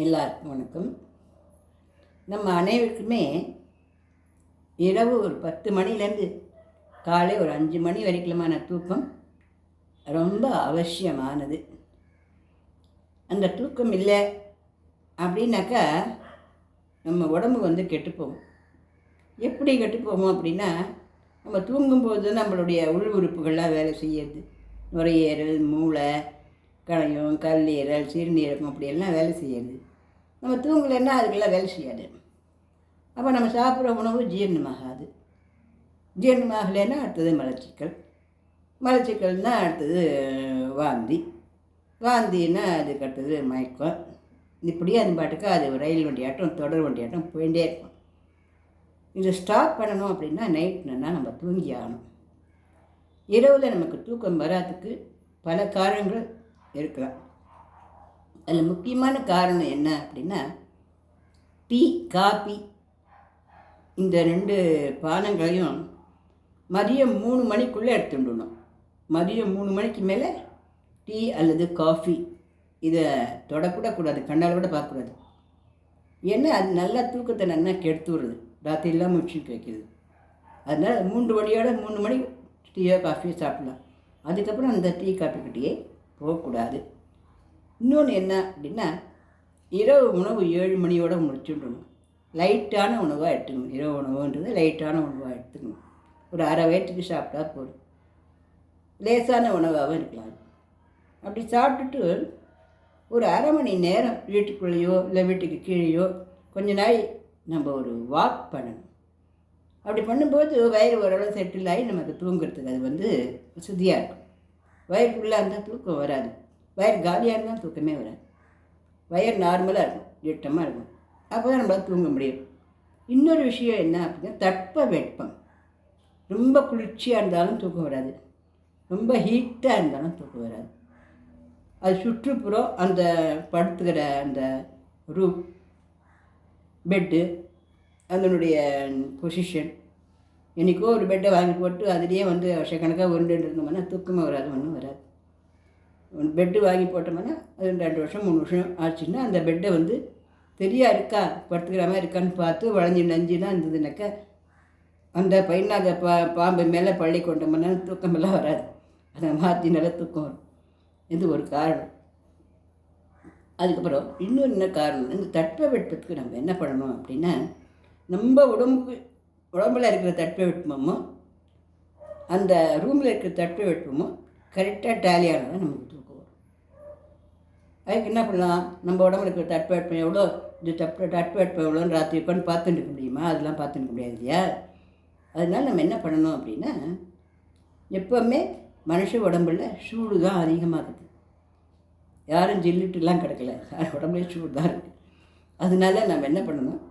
எல்லாருக்கும் வணக்கம். நம்ம அனைவருக்குமே இரவு ஒரு 10 மணிலேருந்து காலை ஒரு 5 மணி வரைக்குமான தூக்கம் ரொம்ப அவசியமானது. அந்த தூக்கம் இல்லை அப்படின்னாக்கா நம்ம உடம்பு கெட்டுப்போகும். எப்படி கெட்டுப்போகும் அப்படின்னா, நம்ம தூங்கும்போது நம்மளுடைய உள் உறுப்புகள்லாம் வேலை செய்யுது. நுரையீரல், மூளை, கணையம், கல்லீரல், சிறுநீரகம் அப்படியெல்லாம் வேலை செய்யுது. நம்ம தூங்கலைன்னா அதுக்கெல்லாம் வேலை செய்யாது. அப்போ நம்ம சாப்பிட்ற உணவு ஜீரணமாகாது. ஜீரணமாகலைன்னா அடுத்தது மலச்சிக்கல். மலச்சிக்கல்னால் அடுத்தது வாந்தி. வாந்தின்னா அதுக்கு அடுத்தது மயக்கம். இப்படியே அது பாட்டுக்கு அது ரயில் வண்டியாட்டம் தொடர் வண்டியாட்டம் போயிட்டே இருக்கும். இதை ஸ்டாப் பண்ணணும் அப்படின்னா நைட்னா நம்ம தூங்கி ஆகணும். இரவில் நமக்கு தூக்கம் வராதுக்கு பல காரணங்கள் இருக்கலாம். அதில் முக்கியமான காரணம் என்ன அப்படின்னா, டீ, காபி இந்த 2 பானங்களையும் மதியம் 3 மணிக்குள்ளே எடுத்துடணும். மதியம் 3 மணிக்கு மேலே டீ அல்லது காஃபி இதை தொடக்கூட கூடாது, கண்ணால் கூட பார்க்கக்கூடாது. ஏன்னா அது நல்லா தூக்கத்தை நல்லா கெடுத்து விடுறது, ராத்திரிலாம் முடிச்சுட்டு வைக்கிறது. அதனால் 3 மணி டீயோ காஃபியோ சாப்பிடலாம். அதுக்கப்புறம் அந்த டீ காஃபி கிட்டேயே போகக்கூடாது. இன்னொன்று என்ன அப்படின்னா, இரவு உணவு 7 மணியோடு முடிச்சுடணும். லைட்டான உணவாக எடுத்துக்கணும். இரவு உணவுன்றது லைட்டான உணவாக எடுத்துக்கணும். ஒரு அரை வயிற்றுக்கு சாப்பிட்டா போதும். லேசான உணவாகவும் இருக்கலாம். அப்படி சாப்பிட்டுட்டு ஒரு அரை மணி நேரம் வீட்டுக்குள்ளேயோ இல்லை வீட்டுக்கு கீழேயோ கொஞ்ச நாள் நம்ம ஒரு வாக் பண்ணணும். அப்படி பண்ணும்போது வயிறு ஓரளவு செட்டில் ஆகி நமக்கு தூங்குறதுக்கு அது வசதியாக இருக்கும். வயிறுக்குள்ளே இருந்தால் தூக்கம் வராது. வயிறு காலியாக இருந்தால் தூக்கமே வராது. வயிறு நார்மலாக இருக்கும், திட்டமாக இருக்கும். அப்போ தான் நம்மளால் தூங்க முடியும். இன்னொரு விஷயம் என்ன அப்படின்னா, தட்பவெப்பம். ரொம்ப குளிர்ச்சியாக இருந்தாலும் தூக்கம் வராது, ரொம்ப ஹீட்டாக இருந்தாலும் தூக்கம் வராது. அது சுற்றுப்புறம் அந்த படுத்துக்கிற அந்த ரூம், பெட்டு, அதனுடைய பொசிஷன். என்றைக்கோ ஒரு பெட்டை வாங்கி போட்டு அதுலேயே வருஷக்கணக்காக உருண்டுட்டு இருந்தோம்னா தூக்கமாக வராது, ஒன்றும் வராது. பெட்டு வாங்கி போட்டோம்னா அது 2 வருஷம் 3 வருஷம் ஆச்சுன்னா அந்த பெட்டை சரியாக இருக்கா, படுத்துக்கிற மாதிரி இருக்கான்னு பார்த்து வளைஞ்சி நஞ்சுலாம் இருந்ததுனாக்கா அந்த பையனாக பாம்பு மேலே பள்ளி கொண்டோம்னா தூக்கமெல்லாம் வராது. அதை மாற்றி நல்லா தூக்கம் வரும். இது ஒரு காரணம். அதுக்கப்புறம் இன்னொரு என்ன காரணம், இந்த தட்பவெப்பத்துக்கு நம்ம என்ன பண்ணணும் அப்படின்னா, நம்ம உடம்புல இருக்கிற தட்பவெப்பமும் அந்த ரூமில் இருக்கிற தட்பவெப்பமும் கரெக்டாக டேலியானால் தான் நமக்கு தூக்கம் வரும். அதுக்கு என்ன பண்ணலாம், நம்ம உடம்புல இருக்கிற தட்பவெப்பம் எவ்வளோ, இந்த தட்பவெப்பம் எவ்வளோன்னு ராத்திரி உட்காந்து பார்த்துட்டு இருக்க முடியுமா? அதெல்லாம் பார்த்துட்டு இருக்க முடியாது இல்லையா? அதனால நம்ம என்ன பண்ணணும் அப்படின்னா, எப்போவுமே மனுஷ உடம்புல சூடு தான் அதிகமாகுது. யாரும் ஜில்லிட்டுலாம் கிடக்கல, உடம்புலேயே சூடு தான் இருக்குது. அதனால நம்ம என்ன பண்ணணும்,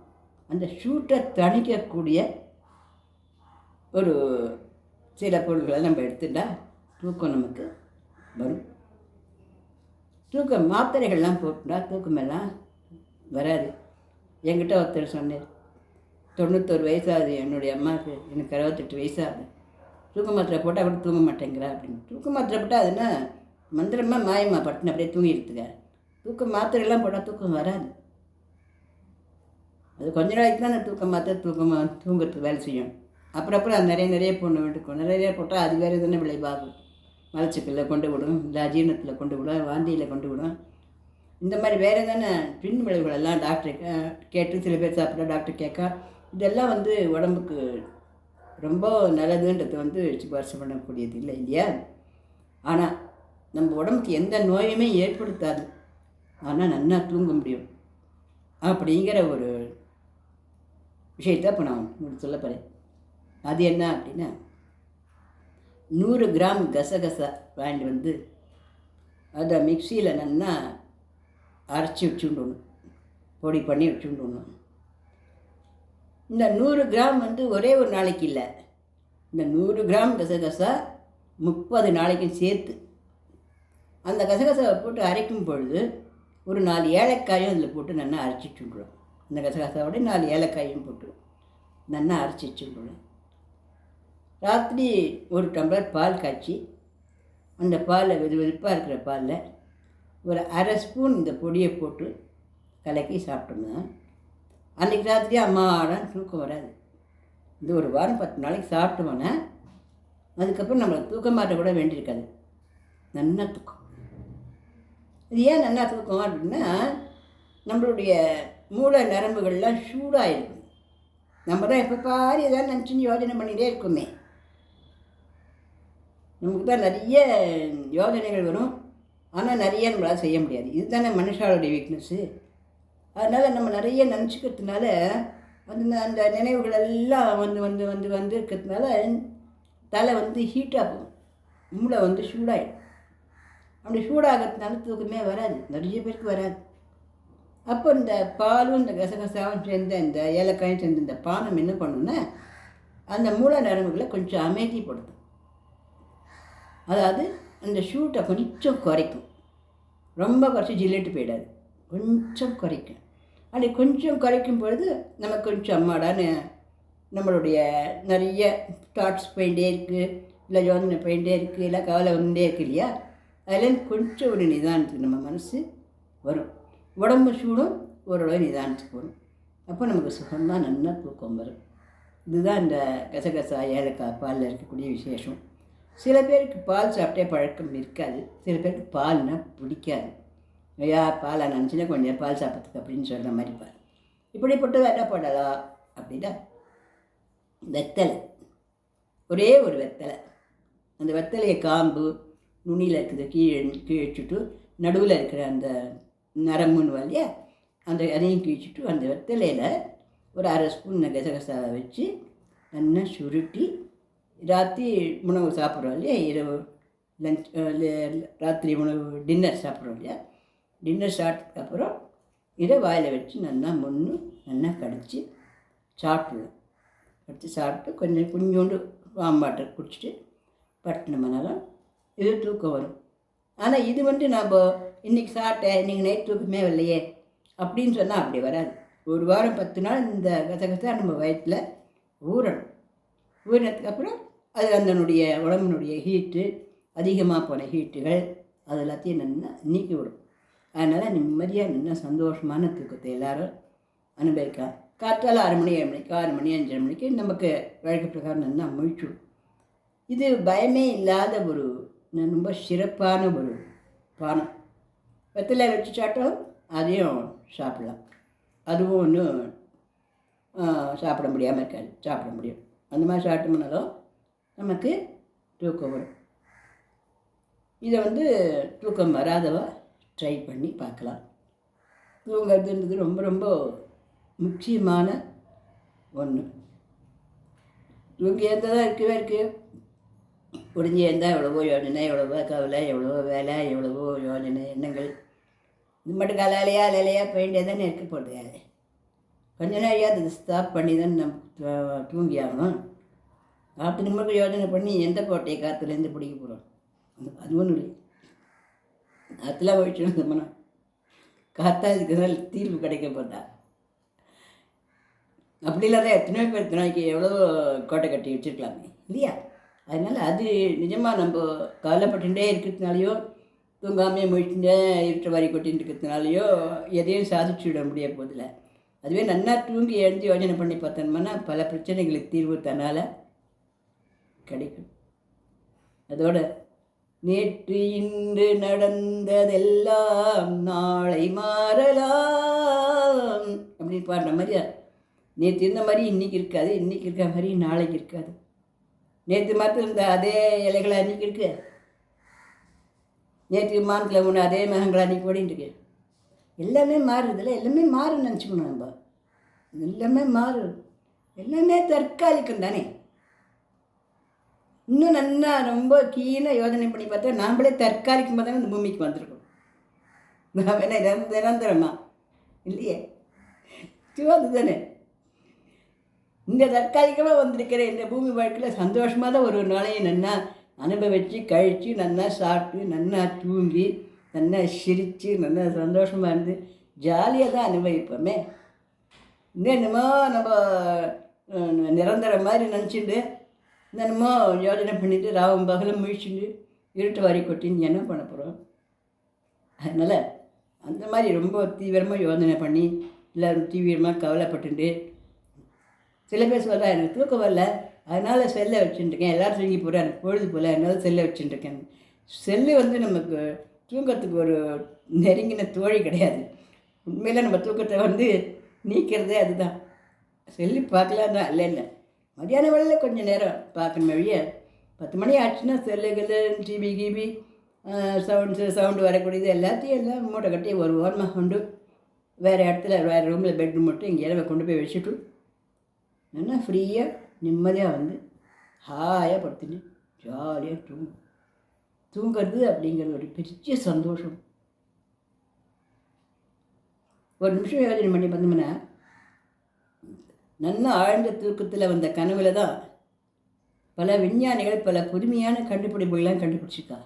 அந்த சூட்டை தணிக்கக்கூடிய ஒரு சில பொருட்களை நம்ம எடுத்துட்டால் தூக்கம் நமக்கு வரும். தூக்கம் மாத்திரைகள்லாம் போட்டுட்டா தூக்கமெல்லாம் வராது. என்கிட்ட ஒருத்தர் சொன்னார், 91 வயசாகுது என்னுடைய அம்மாவுக்கு, எனக்கு 68 வயசாகுது, தூக்க மாத்திரை போட்டால் கூட தூங்க மாட்டேங்கிறா அப்படின்னு. தூக்க மாத்திரை போட்டால் அதுனா மந்திரமாக மாயமாக பட்டுன்னு அப்படியே தூங்கிடுத்துக்க. தூக்க மாத்திரைலாம் போட்டால் தூக்கம் வராது. அது கொஞ்ச நாளைக்கு தான் அந்த தூக்க மாத்திரை தூங்கிறதுக்கு வேலை செய்யும். அப்புறம் அது நிறைய போடணும். வேண்டுக்கும் நிறைய போட்டால் அது வேறு தானே விளைவாகும். மலச்சிக்கலில் கொண்டு விடும், இல்லை அஜீரணத்தில் கொண்டு விடும், வாந்தியில் கொண்டு விடும். இந்த மாதிரி வேறு தானே பின் விளைவுகளெல்லாம் டாக்டரை கேட்டு சில பேர் சாப்பிட்ற டாக்டர் கேட்க, இதெல்லாம் உடம்புக்கு ரொம்ப நல்லதுன்றது சிபாரிசு பண்ணக்கூடியது இல்லை இல்லையா? ஆனால் நம்ம உடம்புக்கு எந்த நோயுமே ஏற்படுத்தாது. ஆனால் நல்லா தூங்க முடியும் அப்படிங்கிற ஒரு விஷயத்தை இப்போ நான் உங்களுக்கு சொல்ல போகிறேன். அது என்ன அப்படின்னா, 100 கிராம் கசகசா வாங்கிட்டு அதை மிக்சியில் நல்லா அரைச்சி வச்சுடணும், பொடி பண்ணி வச்சுடணும். இந்த 100 கிராம் ஒரே ஒரு நாளைக்கு இல்லை, இந்த 100 கிராம் கசகசா 30 நாளைக்கு சேர்த்து அந்த கசகசாவை போட்டு அரைக்கும் பொழுது ஒரு 4 ஏலக்காயும் அதில் போட்டு நல்லா அரைச்சி வச்சுடுறோம். இந்த கசகசாவோட 4 ஏலக்காயும் போட்டு நல்லா அரைச்சி வச்சுடுறோம். ராத்திரி ஒரு டம்ளர் பால் காய்ச்சி அந்த பாலில் வெது வெதுப்பாக இருக்கிற பாலில் ஒரு அரை ஸ்பூன் இந்த பொடியை போட்டு கலக்கி சாப்பிட்டோம்னா அன்றைக்கி ராத்திரி அம்மாடான்னு தூக்கம் வராது. இந்த ஒரு வாரம் 10 நாளைக்கு சாப்பிட்டோம்னா அதுக்கப்புறம் நம்மளுக்கு தூக்கம் மாட்ட கூட வேண்டியிருக்காது. நல்லா தூக்கம். இது ஏன் நல்லா தூக்கம் அப்படின்னா, நம்மளுடைய மூளை நரம்புகள்லாம் சூடாகிருக்கும். நம்ம தான் எப்போ பாரு ஏதாவது நினச்சின்னு யோசனை பண்ணிகிட்டே இருக்கோமே. நமக்கு தான் நிறைய யோசனைகள் வரும், ஆனால் நிறைய நம்மளால் செய்ய முடியாது. இதுதானே மனுஷாளுடைய வீக்னஸ்ஸு. அதனால் நம்ம நிறைய நினச்சிக்கிறதுனால அந்த நினைவுகள் எல்லாம் வந்து வந்து வந்து வந்து இருக்கிறதுனால தலை வந்து ஹீட்டாக போகும், மூளை வந்து சூடாகிடும். அப்படி சூடாகிறதுனால தூக்கமே வராது, நிறைய பேருக்கு வராது. அப்போ இந்த பாலும் இந்த கசகசாவும் சேர்ந்த இந்த ஏலக்காயும் சேர்ந்த இந்த பானம் என்ன பண்ணுன்னா அந்த மூளை நரம்புகளை கொஞ்சம் அமைதிப்படுத்தும். அதாவது அந்த ஷூட்டை கொஞ்சம் குறைக்கும். ரொம்ப குறைச்சி ஜில்லிட்டு போயிடாது, கொஞ்சம் குறைக்கும். அப்படி கொஞ்சம் குறைக்கும் பொழுது நமக்கு கொஞ்சம் அம்மாடான்னு நம்மளுடைய நிறைய தாட்ஸ் போயிட்டே இருக்குது, இல்லை யோசனை போயிட்டே இருக்குது, இல்லை கவலை வந்துட்டே இருக்கு இல்லையா, அதில் கொஞ்சம் ஒரு நிதானத்துக்கு நம்ம மனசு வரும். உடம்பு சூடும் ஓரளவு நிதானத்துக்கு வரும். அப்போ நமக்கு சுகமாக நல்லா தூக்கம் வரும். இதுதான் இந்த கசகசா ஏலக்காய் பாலில் இருக்கக்கூடிய விசேஷம். சில பேருக்கு பால் சாப்பிட்டே பழக்கம் இருக்காது, சில பேருக்கு பால்னால் பிடிக்காது. ஐயா பாலை நினச்சினா கொஞ்சம் பால் சாப்பிட்றதுக்கு அப்படின்னு சொல்கிற மாதிரி பால். இப்படிப்பட்டது என்ன பண்ணலாம் அப்படின்னா, வெத்தலை, ஒரே ஒரு வெத்தலை, அந்த வெத்தலையை காம்பு நுனியில் இருக்குது கீழிச்சுட்டு நடுவில் இருக்கிற அந்த நரம்புன்னு இல்லையா, அதையும் கீழ்ச்சிட்டு அந்த வெத்தலையில் ஒரு 1/2 ஸ்பூன் கசகசாவை வச்சு நல்லா சுருட்டி ராத்திரி உணவு சாப்பிட்றோம் இல்லையா, இரவு லஞ்ச் ராத்திரி உணவு டின்னர் சாப்பிட்றோம் இல்லையா, டின்னர் சாப்பிட்டதுக்கப்புறம் இதை வாயில் வச்சு நல்லா நல்லா கடித்து சாப்பிட்ருவோம். கடித்து சாப்பிட்டு கொஞ்சோண்டு வாம் வாட்டர் குடிச்சிட்டு பட்டினோம்னாலும் இது தூக்கம் வரும். ஆனால் இது வந்து நம்ம இன்றைக்கி சாப்பிட்டேன் இன்றைக்கி நைட் தூக்கமே வரலையே அப்படின்னு சொன்னால் அப்படி வராது. ஒரு வாரம் 10 நாள் இந்த கசகசா நம்ம வயிற்றில் ஊறணும். ஊறினதுக்கப்புறம் அது அதனுடைய உடம்பினுடைய ஹீட்டு, அதிகமாக போன ஹீட்டுகள் அது எல்லாத்தையும் நல்லா நீக்கி விடும். அதனால் நிம்மதியாக நல்லா சந்தோஷமான தூக்கத்தை எல்லோரும் அனுபவிக்கலாம். காற்றால் 6 மணி 7 மணிக்கு 6 மணி 5:30 மணிக்கு நமக்கு வழக்கு பிரகாரம் நல்லா முழிச்சுடும். இது பயமே இல்லாத ஒரு ரொம்ப சிறப்பான ஒரு பானம். வெத்தலை வச்சு சாப்பிட்டாலும் அதையும் சாப்பிடலாம். அதுவும் ஒன்றும் சாப்பிட முடியாமல் இருக்காது, சாப்பிட முடியும். அந்த மாதிரி சாப்பிட்டோம்னாலும் நமக்கு தூக்கம் வரும். இதை வந்து தூக்கம் வராதவா ட்ரை பண்ணி பார்க்கலாம். தூங்கிறதுன்றது ரொம்ப ரொம்ப முக்கியமான ஒன்று. தூங்கி தான் இருக்கவே இருக்குது. முடிஞ்சு இருந்தால் எவ்வளவோ யோஜனை, எவ்வளவோ கவலை, எவ்வளவோ வேலை, எவ்வளவோ யோஜனை எண்ணங்கள். இது மட்டும் கலாலையா அலையா போயிட்டே தானே இருக்க போகிறது. கொஞ்ச நாளையாக அதை ஸ்டாப் பண்ணி தான் நம்ம தூங்கி ஆகணும். காற்று நிமிடம் யோஜனை பண்ணி எந்த கோட்டையை காற்றுலேருந்து பிடிக்க போகிறோம்? அது ஒன்றும் இல்லை. காற்றுலாம் போயிட்டு இருந்தோம்னா காற்றா இதுக்கு தீர்வு கிடைக்க போட்டா. அப்படி இல்லாத எத்தனையோ பேர் எத்தனைக்கு எவ்வளோ கோட்டை கட்டி வச்சுருக்கலாமே இல்லையா? அதனால் அது நிஜமாக நம்ம கவலைப்பட்டுட்டே இருக்கிறதுனாலையோ, தூங்காமே முழிச்சுட்டே இருட்ட வரி கொட்டின்னு இருக்கிறதுனாலையோ எதையும் சாதிச்சு விட முடிய போதில்ல. அதுவே நல்லா தூங்கி எழுந்து யோஜனை பண்ணி பார்த்தோம்னா பல பிரச்சனைகளுக்கு தீர்வு தன்னால் கிடைக்கும். அதோட நேற்று இன்று நடந்ததெல்லாம் நாளை மாறலாம் அப்படின்னு பாடுற மாதிரியா, நேற்று இருந்த மாதிரி இன்றைக்கி இருக்காது, இன்றைக்கி இருக்கிற மாதிரி நாளைக்கு இருக்காது. நேற்று மாத்திரம் இருந்த அதே இலைகளை அன்றைக்கி இருக்கு, நேற்று மானத்தில் ஒன்று அதே மேகங்களை அன்றைக்கி ஓடிட்டு இருக்கு. எல்லாமே மாறுறதில்ல, எல்லாமே மாறுன்னு நினச்சிக்கணும். நம்ம எல்லாமே மாறும், எல்லாமே தற்காலிகம் தானே. இன்னும் நல்லா ரொம்ப கீழாக யோஜனை பண்ணி பார்த்தா நாம்ளே தற்காலிகமாக தானே இந்த பூமிக்கு வந்திருக்கோம். நாம் என்ன நிரந்தரமா இல்லையே, அது தானே. இந்த தற்காலிகமாக வந்திருக்கிற இந்த பூமி வாழ்க்கையில் சந்தோஷமாக தான் ஒரு நாளையும் நல்லா அனுபவித்து கழித்து நல்லா சாப்பிட்டு நல்லா தூங்கி நல்லா சிரித்து நல்லா சந்தோஷமாக இருந்து ஜாலியாக தான் அனுபவிப்போமே. என்னென்னமோ நம்ம நிரந்தரம் மாதிரி நினச்சிட்டு என்னென்னமோ யோஜனை பண்ணிவிட்டு ராவும் பகலும் முழிச்சுட்டு இருட்டு வாரி கொட்டின்னு என்ன பண்ண போகிறோம்? அதனால் அந்த மாதிரி ரொம்ப தீவிரமாக யோசனை பண்ணி இல்லை தீவிரமாக கவலைப்பட்டுட்டு சில பேர் சொல்கிறா எனக்கு தூக்கம் வரல அதனால் செல்லை வச்சுட்டுருக்கேன், எல்லோரும் தூங்கி போகிறேன், எனக்கு பொழுது போல் அதனால செல்லை வச்சுட்டுருக்கேன். செல்லு வந்து நமக்கு தூக்கத்துக்கு ஒரு நெருங்கின தோழி கிடையாது. உண்மையில் நம்ம தூக்கத்தை வந்து நீக்கிறதே அதுதான். செல்லு பார்க்கலாம் தான் இல்லை மதியான வேளையில் கொஞ்சம் நேரம் பார்க்கணும் வழிய 10 மணி ஆச்சுன்னா செல்லுகள் டிவி கிவி சவுண்டு வரக்கூடியது எல்லாத்தையும் எல்லாம் மூட்டை கட்டி ஒரு ஓரமாக கொண்டு வேறு இடத்துல வேறு ரூமில் பெட்ரூம் மட்டும் எங்கேயாவது கொண்டு போய் வச்சுட்டு நல்லா ஃப்ரீயாக நிம்மதியாக வந்து ஹாயாக படுத்துன்னு ஜாலியாக தூங்கிறது அப்படிங்கிறது ஒரு பெரிய சந்தோஷம். ஒரு நிமிஷம் யோசனை பண்ணி பார்த்தோம்னா நல்லா ஆழ்ந்த தூக்கத்தில் வந்த கனவுல தான் பல விஞ்ஞானிகள் பல புதுமையான கண்டுபிடிப்புகள்லாம் கண்டுபிடிச்சிருக்கா.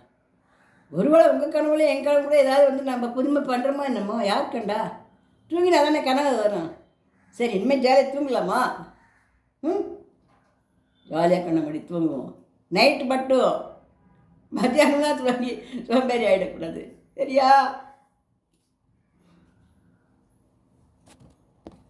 ஒருவேளை உங்கள் கனவுல என் கனவு கூட ஏதாவது வந்து நம்ம புதுமை பண்ணுறோமா என்னமோ, யார் கண்டா? தூங்கினா தானே கனவு வரும். சரி இனிமேல் ஜாலியாக தூங்கலாமா? ஜாலியாக கண்ண மணி தூங்குவோம். நைட்டு மட்டும் மத்தியானம்லாம் தூங்கி சோம்பேறி ஆகிடக்கூடாது, சரியா?